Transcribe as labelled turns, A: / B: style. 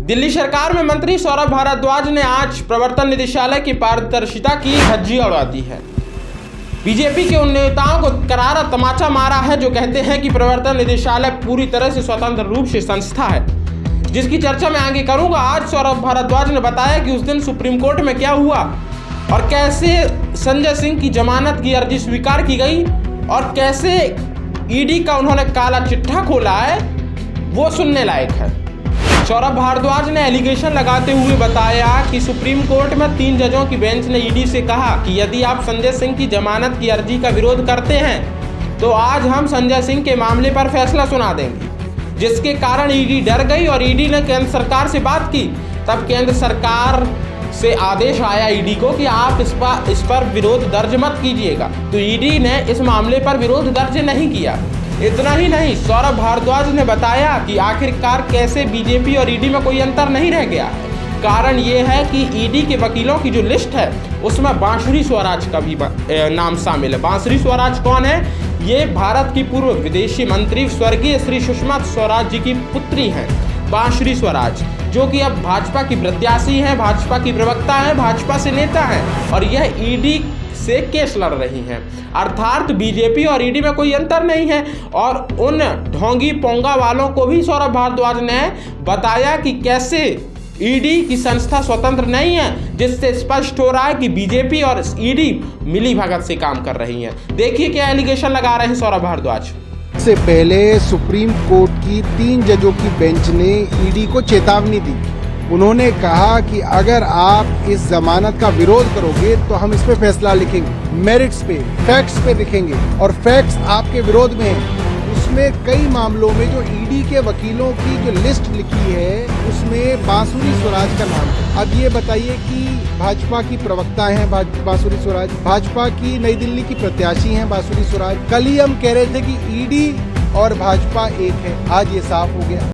A: दिल्ली सरकार में मंत्री सौरभ भारद्वाज ने आज प्रवर्तन निदेशालय की पारदर्शिता की धज्जी उड़ा दी है। बीजेपी के उन नेताओं को करारा तमाचा मारा है जो कहते हैं कि प्रवर्तन निदेशालय पूरी तरह से स्वतंत्र रूप से संस्था है, जिसकी चर्चा मैं आगे करूंगा। आज सौरभ भारद्वाज ने बताया कि उस दिन सुप्रीम कोर्ट में क्या हुआ और कैसे संजय सिंह की जमानत की अर्जी स्वीकार की गई और कैसे ईडी का उन्होंने काला चिट्ठा खोला है, वो सुनने लायक है। सौरभ भारद्वाज ने एलिगेशन लगाते हुए बताया कि सुप्रीम कोर्ट में 3 जजों की बेंच ने ईडी से कहा कि यदि आप संजय सिंह की जमानत की अर्जी का विरोध करते हैं तो आज हम संजय सिंह के मामले पर फैसला सुना देंगे, जिसके कारण ईडी डर गई और ईडी ने केंद्र सरकार से बात की। तब केंद्र सरकार से आदेश आया ईडी को कि आप इस पर विरोध दर्ज मत कीजिएगा, तो ईडी ने इस मामले पर विरोध दर्ज नहीं किया। इतना ही नहीं, सौरभ भारद्वाज ने बताया कि आखिरकार कैसे बीजेपी और ईडी में कोई अंतर नहीं रह गया है। कारण ये है कि ईडी के वकीलों की जो लिस्ट है उसमें बांसुरी स्वराज का भी नाम शामिल है। बांसुरी स्वराज कौन है? ये भारत की पूर्व विदेशी मंत्री स्वर्गीय श्री सुषमा स्वराज जी की पुत्री हैं, बांसुरी स्वराज, जो कि अब भाजपा की प्रत्याशी हैं, भाजपा की प्रवक्ता हैं, भाजपा से नेता हैं और यह ईडी से केस लड़ रही हैं। अर्थात बीजेपी और ईडी में कोई अंतर नहीं है। और उन ढोंगी पोंगा वालों को भी सौरभ भारद्वाज ने बताया कि कैसे ईडी की संस्था स्वतंत्र नहीं है, जिससे स्पष्ट हो रहा है कि बीजेपी और ईडी मिली भगत से काम कर रही हैं। देखिए क्या एलिगेशन लगा रहे हैं सौरभ भारद्वाज।
B: से पहले सुप्रीम कोर्ट की 3 जजों की बेंच ने ईडी को चेतावनी दी। उन्होंने कहा कि अगर आप इस जमानत का विरोध करोगे तो हम इस पे फैसला लिखेंगे, मेरिट्स पे, फैक्ट्स पे लिखेंगे और फैक्ट्स आपके विरोध में हैं। उसमें कई मामलों में जो ईडी के वकीलों की जो लिस्ट लिखी है उसमें बांसुरी स्वराज का नाम है। अब ये बताइए कि भाजपा की प्रवक्ता हैं बांसुरी स्वराज, भाजपा की नई दिल्ली की प्रत्याशी हैं बांसुरी स्वराज। कल ही हम कह रहे थे कि ईडी और भाजपा एक है, आज ये साफ हो गया।